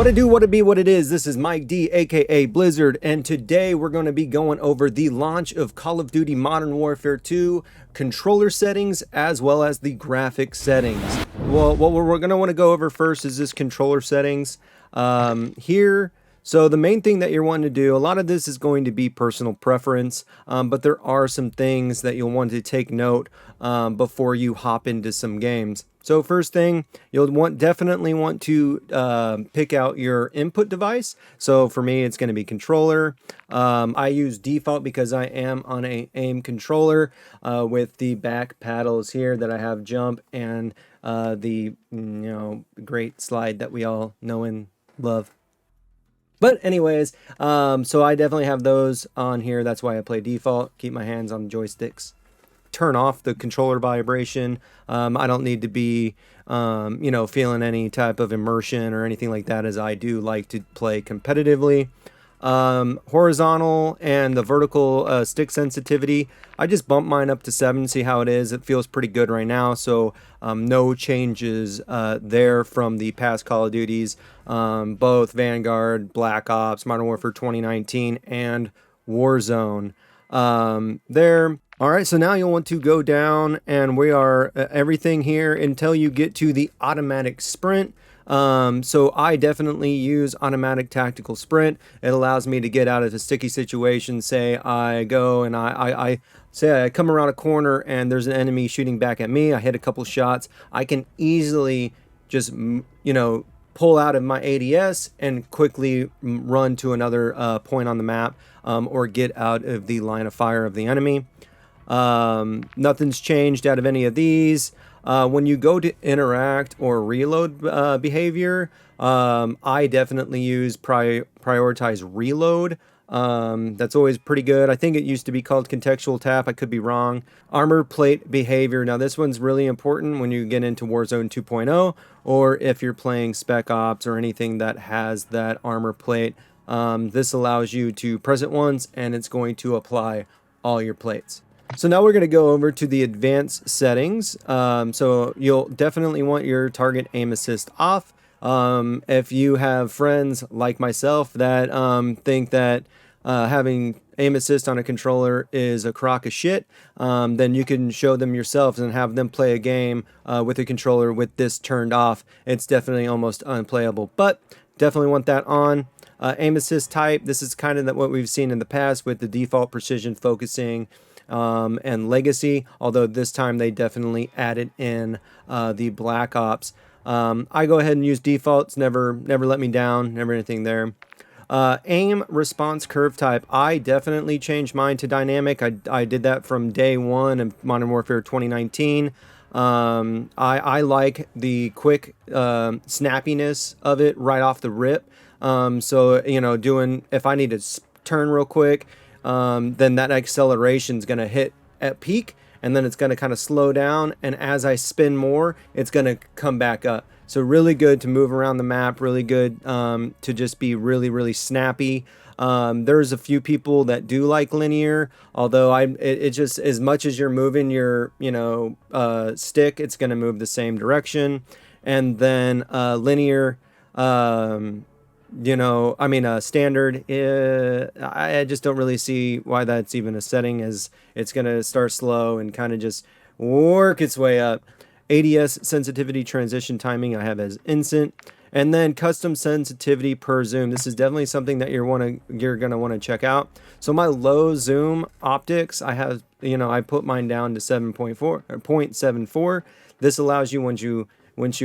What it do, what it be, what it is. This is Mike D, aka Blizzard, and today we're going to be going over the launch of Call of Duty Modern Warfare 2 controller settings as well as the graphic settings. Well, what we're going to want to go over first is this controller settings here. So the main thing that you're wanting to do, a lot of this is going to be personal preference, but there are some things that you'll want to take note before you hop into some games. So first thing, you'll definitely want to pick out your input device. So for me, it's going to be controller. I use default because I am on a aim controller with the back paddles here that I have jump and the great slide that we all know and love. But anyways, so I definitely have those on here. That's why I play default. Keep my hands on the joysticks. Turn off the controller vibration. I don't need to be, feeling any type of immersion or anything like that, as I do like to play competitively. Horizontal and the vertical stick sensitivity, I just bump mine up to 7, see how it is. It feels pretty good right now, so no changes there from the past Call of Duties, both Vanguard, Black Ops, Modern Warfare 2019, and Warzone. There. All right, so now you'll want to go down, and we are everything here until you get to the automatic sprint. So I definitely use automatic tactical sprint. It allows me to get out of a sticky situation. Say I go and I come around a corner and there's an enemy shooting back at me. I hit a couple shots. I can easily just, pull out of my ADS and quickly run to another point on the map, or get out of the line of fire of the enemy. Nothing's changed out of any of these. When you go to interact or reload behavior, I definitely use prioritize reload. That's always pretty good. I think it used to be called contextual tap. I could be wrong. Armor plate behavior. Now this one's really important when you get into Warzone 2.0, or if you're playing Spec Ops or anything that has that armor plate. This allows you to press it once and it's going to apply all your plates. So now we're going to go over to the advanced settings. So you'll definitely want your target aim assist off. If you have friends like myself that think that having aim assist on a controller is a crock of shit, then you can show them yourselves and have them play a game with a controller with this turned off. It's definitely almost unplayable, but definitely want that on. Aim assist type, this is kind of what we've seen in the past with the default precision focusing and legacy, although this time they definitely added in the Black Ops. I go ahead and use defaults, never let me down, never anything there. Aim response curve type, I definitely changed mine to dynamic. I did that from day one of Modern Warfare 2019. I like the quick snappiness of it right off the rip. So if I need to turn real quick, then that acceleration is going to hit at peak, and then it's going to kind of slow down, and as I spin more, it's going to come back up. So really good to move around the map, really good to just be really snappy. There's a few people that do like linear, although it just, as much as you're moving your stick, it's going to move the same direction. And then linear, standard, I just don't really see why that's even a setting, as it's going to start slow and kind of just work its way up. ADS sensitivity transition timing I have as instant. And then custom sensitivity per zoom. This is definitely something that you're going to want to check out. So my low zoom optics, I have, I put mine down to 7.4 or 0.74. This allows you if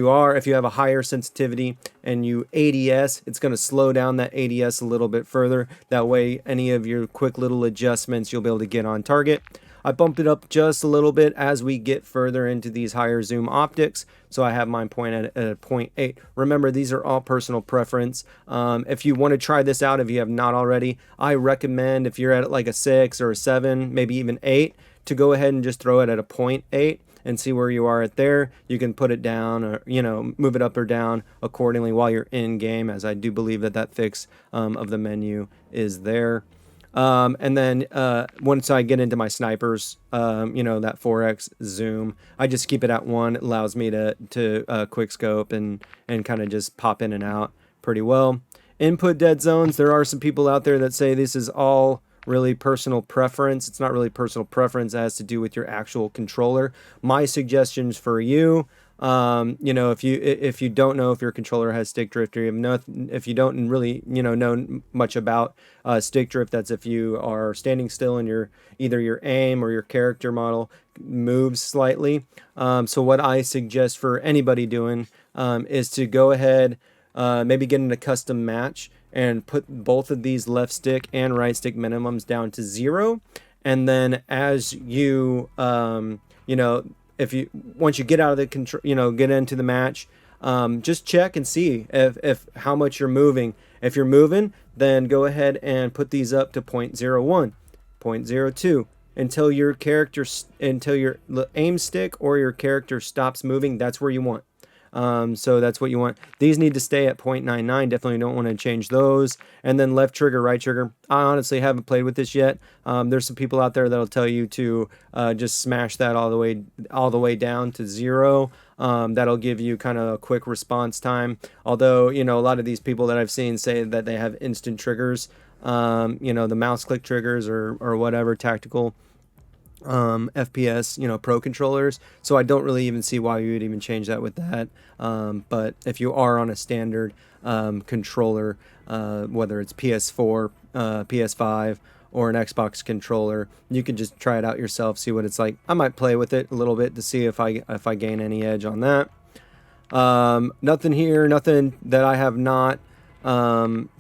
you have a higher sensitivity and you ADS, it's going to slow down that ADS a little bit further. That way, any of your quick little adjustments, you'll be able to get on target. I bumped it up just a little bit as we get further into these higher zoom optics. So I have mine point at a 0.8. Remember, these are all personal preference. If you want to try this out, if you have not already, I recommend, if you're at like a 6 or a 7, maybe even 8, to go ahead and just throw it at a 0.8. And see where you are at there. You can put it down or, move it up or down accordingly while you're in game, as I do believe that fix of the menu is there. And then once I get into my snipers, that 4x zoom, I just keep it at 1. It allows me to quick scope and kind of just pop in and out pretty well. Input dead zones, there are some people out there that say this is all really personal preference. It's not really personal preference. It has to do with your actual controller. My suggestions for you, you know, if you don't know if your controller has stick drift, or if you don't really, you know much about stick drift, that's if you are standing still and either your aim or your character model moves slightly. So what I suggest for anybody doing is to go ahead, maybe get in a custom match and put both of these left stick and right stick minimums down to 0. And then as you, you know, once you get out of the control, you know, get into the match, just check and see if how much you're moving. If you're moving, then go ahead and put these up to 0.01, 0.02 until your aim stick or your character stops moving. That's where you want. So that's what you want. These need to stay at 0.99. Definitely don't want to change those. And then left trigger, right trigger. I honestly haven't played with this yet. There's some people out there that'll tell you to just smash that all the way down to 0. That'll give you kind of a quick response time. Although, you know, a lot of these people that I've seen say that they have instant triggers. You know, the mouse click triggers or whatever, tactical FPS, you know, pro controllers. So I don't really even see why you would even change that with that. But if you are on a standard controller, whether it's PS4, PS5, or an Xbox controller, you can just try it out yourself, see what it's like. I might play with it a little bit to see if I gain any edge on that. Nothing here, nothing that I have not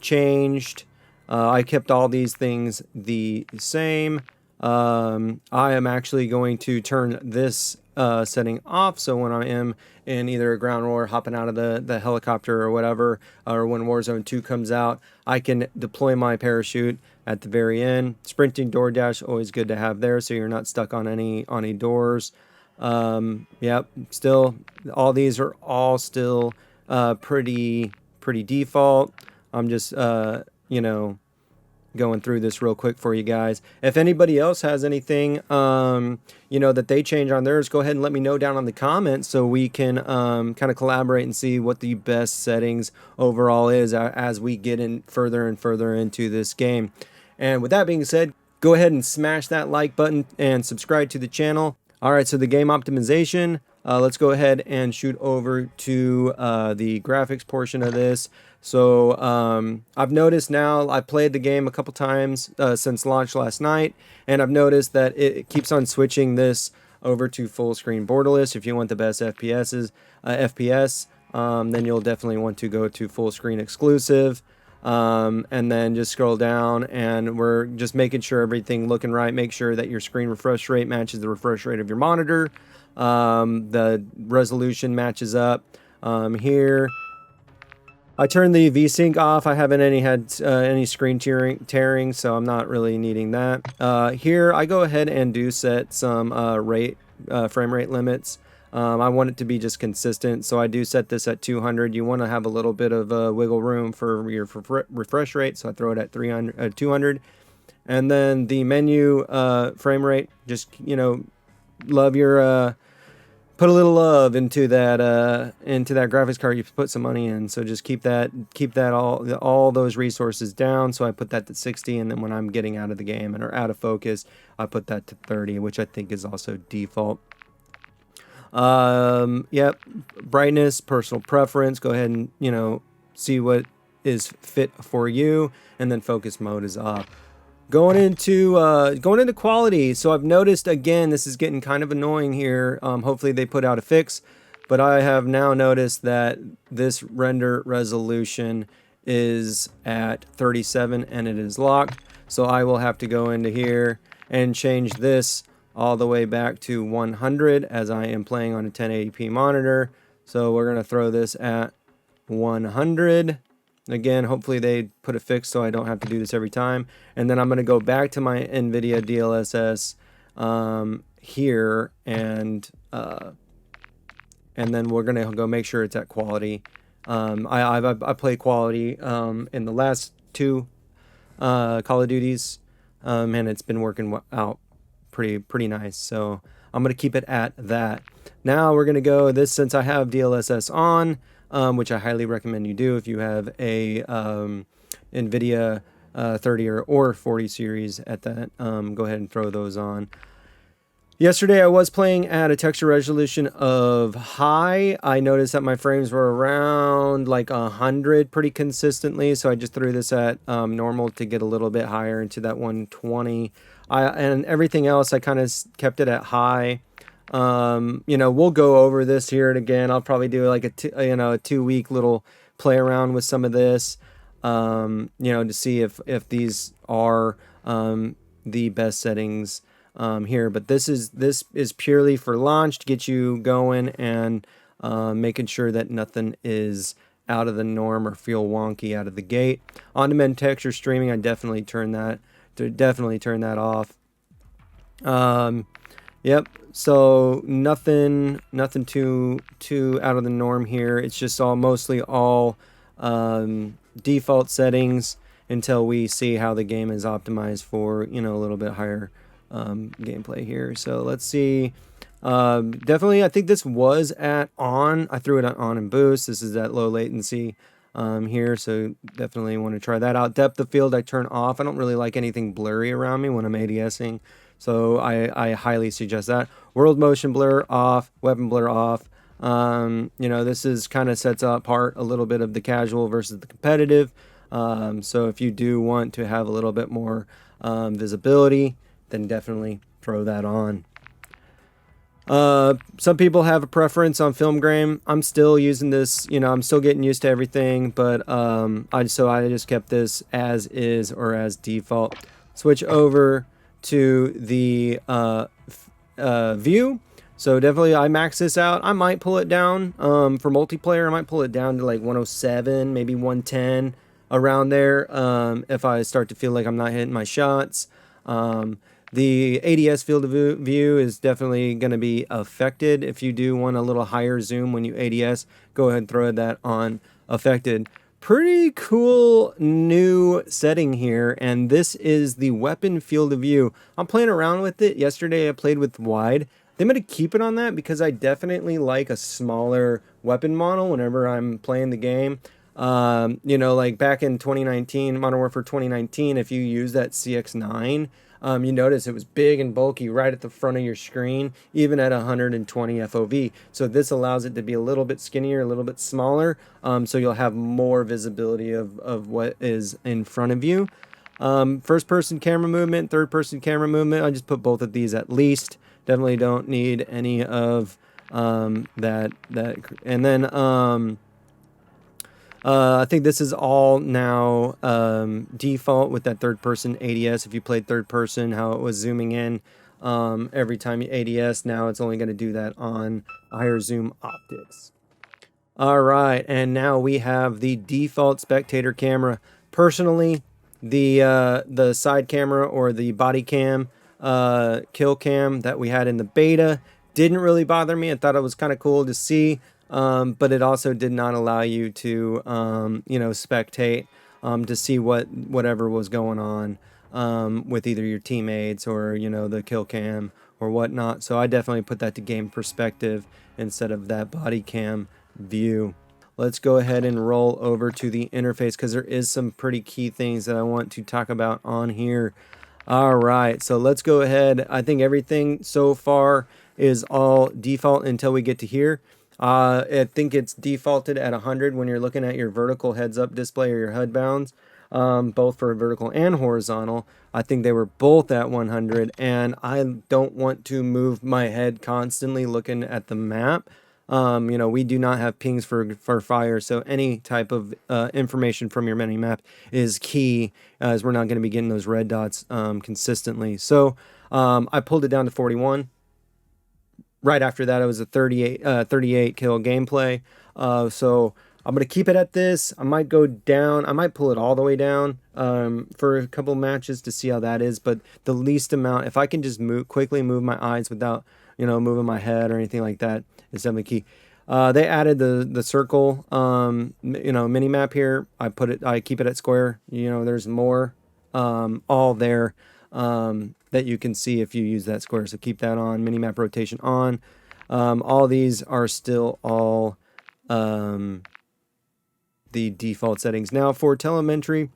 changed. I kept all these things the same. I am actually going to turn this setting off, so when I am in either a ground war, hopping out of the helicopter or whatever, or when Warzone 2 comes out, I can deploy my parachute at the very end. Sprinting door dash, always good to have there, so you're not stuck on any doors. Yep, still, all these are all still pretty default. I'm just, you know, going through this real quick for you guys. If anybody else has anything, you know, that they change on theirs, go ahead and let me know down on the comments so we can kind of collaborate and see what the best settings overall is as we get in further and further into this game. And with that being said, go ahead and smash that like button and subscribe to the channel. All right, so the game optimization, let's go ahead and shoot over to the graphics portion of this. So I've noticed now, I played the game a couple times since launch last night, and I've noticed that it keeps on switching this over to full screen borderless. If you want the best FPS, then you'll definitely want to go to full screen exclusive. And then just scroll down, and we're just making sure everything looking right. Make sure that your screen refresh rate matches the refresh rate of your monitor. The resolution matches up. Here I turned the VSync off. I haven't had any screen tearing, so I'm not really needing that. Here I go ahead and do set some frame rate limits. I want it to be just consistent, so I do set this at 200. You want to have a little bit of wiggle room for your refresh rate, so I throw it at 200. And then the menu frame rate, just, you know, love your put a little love into that graphics card you put some money in. So just keep all those resources down. So I put that to 60, and then when I'm getting out of the game or out of focus, I put that to 30, which I think is also default. Yep, brightness, personal preference. Go ahead and, you know, see what is fit for you, and then focus mode is off. Going into quality. So I've noticed, again, this is getting kind of annoying here. Hopefully they put out a fix, but I have now noticed that this render resolution is at 37 and it is locked. So I will have to go into here and change this all the way back to 100 as I am playing on a 1080p monitor. So we're going to throw this at 100. Again, hopefully they put it fixed so I don't have to do this every time. And then I'm going to go back to my NVIDIA DLSS here, and then we're going to go make sure it's at quality. I played quality in the last two Call of Duties, and it's been working out pretty nice. So I'm going to keep it at that. Now we're going to go since I have DLSS on, which I highly recommend you do if you have a NVIDIA 30 or 40 series at that. Go ahead and throw those on. Yesterday I was playing at a texture resolution of high. I noticed that my frames were around like 100 pretty consistently, so I just threw this at normal to get a little bit higher into that 120. And everything else I kind of kept it at high. You know, we'll go over this here and again. I'll probably do like a 2-week little play around with some of this, you know, to see if these are the best settings here. But this is purely for launch to get you going and making sure that nothing is out of the norm or feel wonky out of the gate. On-demand texture streaming, I definitely turn that off. Yep. So nothing too out of the norm here. It's just mostly all default settings until we see how the game is optimized for, you know, a little bit higher gameplay here. So let's see. Definitely, I think this was at on. I threw it on and boost. This is at low latency here, so definitely want to try that out. Depth of field I turn off. I don't really like anything blurry around me when I'm ADSing, so I highly suggest that. World motion blur off, weapon blur off. You know, this is kind of sets apart a little bit of the casual versus the competitive. So if you do want to have a little bit more visibility, then definitely throw that on. Some people have a preference on film grain. I'm still using this, you know, I'm still getting used to everything, but I just kept this as is or as default. Switch over to the view. So definitely I max this out. I might pull it down for multiplayer. I might pull it down to like 107, maybe 110 around there if I start to feel like I'm not hitting my shots. The ADS field of view is definitely going to be affected. If you do want a little higher zoom when you ADS, go ahead and throw that on affected. Pretty cool new setting here, and this is the weapon field of view. I'm playing around with it. Yesterday I played with wide. I'm going to keep it on that because I definitely like a smaller weapon model whenever I'm playing the game. You know, like back in 2019, Modern Warfare 2019, if you use that CX-9, you notice it was big and bulky right at the front of your screen, even at 120 FOV. So this allows it to be a little bit skinnier, a little bit smaller, so you'll have more visibility of what is in front of you. First-person camera movement, third-person camera movement, I just put both of these at least. Definitely don't need any of that. And then I think this is all now default with that third-person ADS. If you played third-person, how it was zooming in every time you ADS, now it's only going to do that on higher zoom optics. All right, and now we have the default spectator camera. Personally, the side camera or the body cam, kill cam that we had in the beta didn't really bother me. I thought it was kind of cool to see. But it also did not allow you to, you know, spectate to see whatever was going on with either your teammates or, you know, the kill cam or whatnot. So I definitely put that to game perspective instead of that body cam view. Let's go ahead and roll over to the interface because there is some pretty key things that I want to talk about on here. All right, so let's go ahead. I think everything so far is all default until we get to here. I think it's defaulted at 100 when you're looking at your vertical heads-up display or your HUD bounds, both for vertical and horizontal. I think they were both at 100, and I don't want to move my head constantly looking at the map. You know, we do not have pings for fire, so any type of information from your mini-map is key, as we're not going to be getting those red dots consistently. So I pulled it down to 41. Right after that, it was a 38 kill gameplay. So I'm going to keep it at this. I might go down. I might pull it all the way down for a couple matches to see how that is. But the least amount, if I can just quickly move my eyes without, you know, moving my head or anything like that, is definitely key. They added the circle, you know, mini map here. I keep it at square. You know, there's more all there. That you can see if you use that square. So keep that on. Minimap rotation on. All these are still all the default settings. Now for telemetry,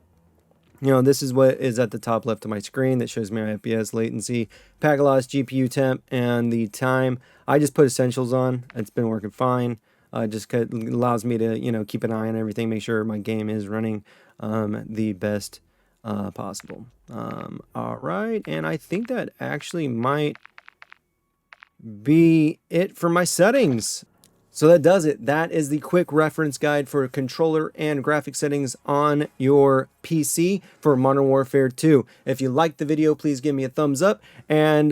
this is what is at the top left of my screen that shows me my FPS, latency, packet loss, GPU temp, and the time. I just put essentials on. It's been working fine. Just allows me to, keep an eye on everything, make sure my game is running the best possible. All right, and I think that actually might be it for my settings. So that does it. That is the quick reference guide for controller and graphic settings on your PC for Modern Warfare 2. If you liked the video, please give me a thumbs up and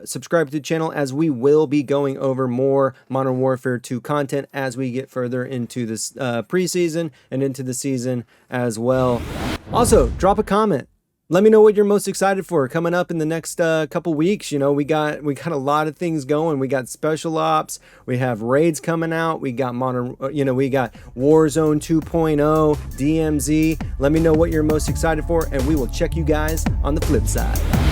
subscribe to the channel, as we will be going over more Modern Warfare 2 content as we get further into this preseason and into the season as well. Also, drop a comment. Let me know what you're most excited for coming up in the next couple weeks. We got a lot of things going. We got special ops. We have raids coming out. We got we got Warzone 2.0, DMZ. Let me know what you're most excited for, and we will check you guys on the flip side.